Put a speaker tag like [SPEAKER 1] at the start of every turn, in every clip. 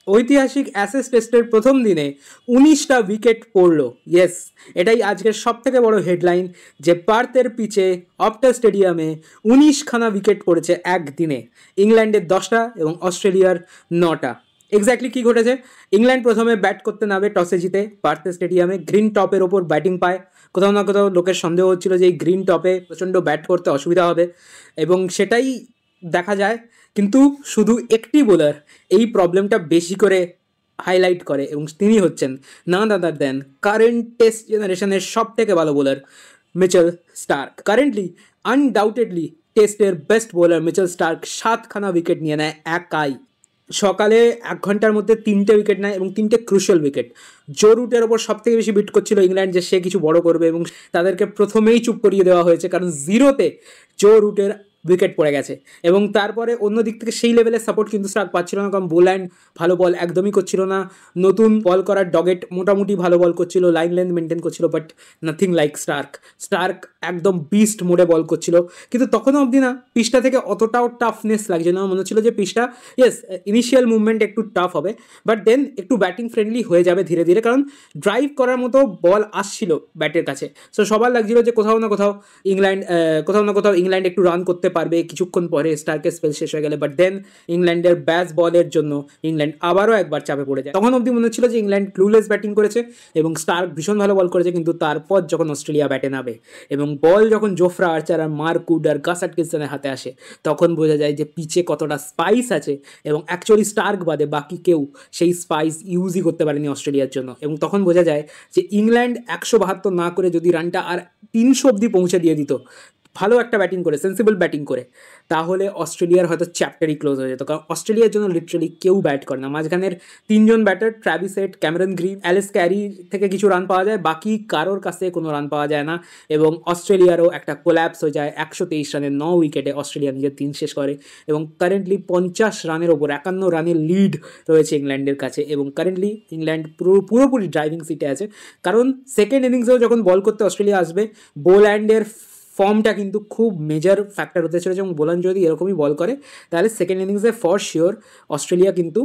[SPEAKER 1] ঐতিহাসিক অ্যাশেজ টেস্টের প্রথম দিনে 19টা উইকেট পড়ল। ইয়েস, এটাই আজকের সব থেকে বড় হেডলাইন, যে পার্থের পিচে অপটা স্টেডিয়ামে 19খানা উইকেট পড়েছে একদিনে। ইংল্যান্ডের 10টা এবং অস্ট্রেলিয়ার 9টা। এক্স্যাক্টলি কী ঘটেছে? ইংল্যান্ড প্রথমে ব্যাট করতে নামে টসে জিতে পার্থের স্টেডিয়ামে, গ্রিন টপের ওপর ব্যাটিং পায়। কোথাও না কোথাও লোকের সন্দেহ হচ্ছিল যে এই গ্রিন টপে প্রচণ্ড ব্যাট করতে অসুবিধা হবে, এবং সেটাই দেখা যায়। কিন্তু শুধু একটি বোলার এই প্রবলেমটা বেশি করে হাইলাইট করে, এবং তিনি হচ্ছেন নান আদার দেন কারেন্ট টেস্ট জেনারেশনের সব থেকে ভালো bowler Mitchell Starc. Currently undoubtedly টেস্টের বেস্ট বোলার মিচেল স্টার্ক 7খানা উইকেট নিয়ে নেয় একাই। সকালে 1 ঘন্টার মধ্যে 3টে উইকেট নেয় এবং 3টে ক্রুশিয়াল উইকেট। জো রুটের ওপর সব থেকে বেশি বিট করছিল ইংল্যান্ড যে সে কিছু বড় করবে, এবং তাদেরকে প্রথমেই চুপ করিয়ে দেওয়া হয়েছে, কারণ 0তে জো রুটের উইকেট পড়ে গেছে। এবং তারপরে অন্য দিক থেকে সেই লেভেলের সাপোর্ট কিন্তু স্টার্ক পাচ্ছিল না, কারণ বোল্যান্ড ভালো বল একদমই করছিল না। নতুন বল করার ডগেট মোটামুটি ভালো বল করছিল, লাইন লেন্থ মেনটেন করছিল, but nothing like Stark. Stark একদম বিস্ট মোডে বল করছিল, কিন্তু তখনও অবধি না পিচটা থেকে অতটাও টাফনেস লাগছে না। মনে হচ্ছিল যে পিচটা ইয়েস ইনিশিয়াল মুভমেন্ট একটু টাফ হবে, বাট দেন একটু ব্যাটিং ফ্রেন্ডলি হয়ে যাবে ধীরে ধীরে, কারণ ড্রাইভ করার মতো বল আসছিল ব্যাটের কাছে। সো সবার লাগছিল যে কোথাও না কোথাও ইংল্যান্ড একটু রান করতে পারবে কিছুক্ষণ পরে স্টার্কের স্পেল শেষ হয়ে গেলে। বাট দেন ইংল্যান্ডের ব্যাস বলের জন্য ইংল্যান্ড আবারও একবার চাপে পড়ে যায়। তখন অবধি মনে হচ্ছিল যে ইংল্যান্ড ক্লুলেস ব্যাটিং করেছে এবং স্টার্ক ভীষণ ভালো বল করেছে, কিন্তু তারপর যখন অস্ট্রেলিয়া ব্যাটে নামে এবং বল যখন জোফরা আর্চার আর মার্ক উড আর গাস আটকিনসনের হাতে আসে, তখন বোঝা যায় যে পিচে কতটা স্পাইস আছে, এবং অ্যাকচুয়ালি স্টার্ক বাদে বাকি কেউ সেই স্পাইস ইউজই করতে পারেনি অস্ট্রেলিয়ার জন্য। এবং তখন বোঝা যায় যে ইংল্যান্ড 172 না করে যদি রানটা আর 300 অবধি পৌঁছে দিয়ে দিত ভালো একটা ব্যাটিং করে, সেন্সিবল ব্যাটিং করে, তাহলে অস্ট্রেলিয়ার হয়তো চ্যাপ্টারই ক্লোজ হয়ে যেত। কারণ অস্ট্রেলিয়ার জন্য লিটারালি কেউ ব্যাট করে না। মাঝখানের 3জন batter Travis Head, Cameron Green, Alex Carey থেকে কিছু রান পাওয়া যায়, বাকি কারোর কাছে কোনো রান পাওয়া যায় না, এবং অস্ট্রেলিয়ারও একটা কোল্যাপস হয়ে যায়। 123 রানের 9 উইকেটে অস্ট্রেলিয়া নিজের দিন শেষ করে, এবং কারেন্টলি 50 রানের ওপর 51 রানের লিড রয়েছে ইংল্যান্ডের কাছে, এবং কারেন্টলি ইংল্যান্ড পুরোপুরি ড্রাইভিং সিটে আছে। কারণ সেকেন্ড ইনিংসেও যখন বল করতে অস্ট্রেলিয়া আসবে, বোল্যান্ডের ফর্মটা কিন্তু খুব মেজর ফ্যাক্টর হতে চলেছে, এবং বোলার যদি এরকমই বল করে তাহলে সেকেন্ড ইনিংসে ফর শিওর অস্ট্রেলিয়া কিন্তু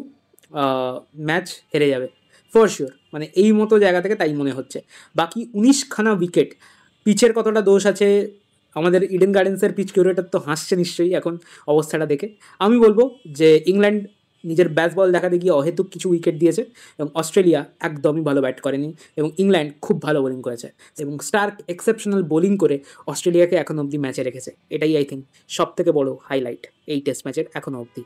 [SPEAKER 1] ম্যাচ হেরে যাবে, ফর শিওর। মানে এই মতো জায়গা থেকে তাই মনে হচ্ছে। বাকি 19খানা উইকেট, পিচের কতটা দোষ আছে, আমাদের ইডেন গার্ডেন্সের পিচ কিউরেটর তো হাসছে নিশ্চয়ই এখন অবস্থাটা দেখে। আমি বলবো যে ইংল্যান্ড নিজের ব্যাস বল দেখাতে গিয়ে অহেতুক কিছু উইকেট দিয়েছে, এবং অস্ট্রেলিয়া একদমই ভালো ব্যাট করেনি, এবং ইংল্যান্ড খুব ভালো বোলিং করেছে, এবং স্টার্ক এক্সেপশনাল বোলিং করে অস্ট্রেলিয়াকে এখন অবধি ম্যাচে রেখেছে। এটাই আই থিঙ্ক সব থেকে বড় হাইলাইট এই টেস্ট ম্যাচের এখনও অবধি।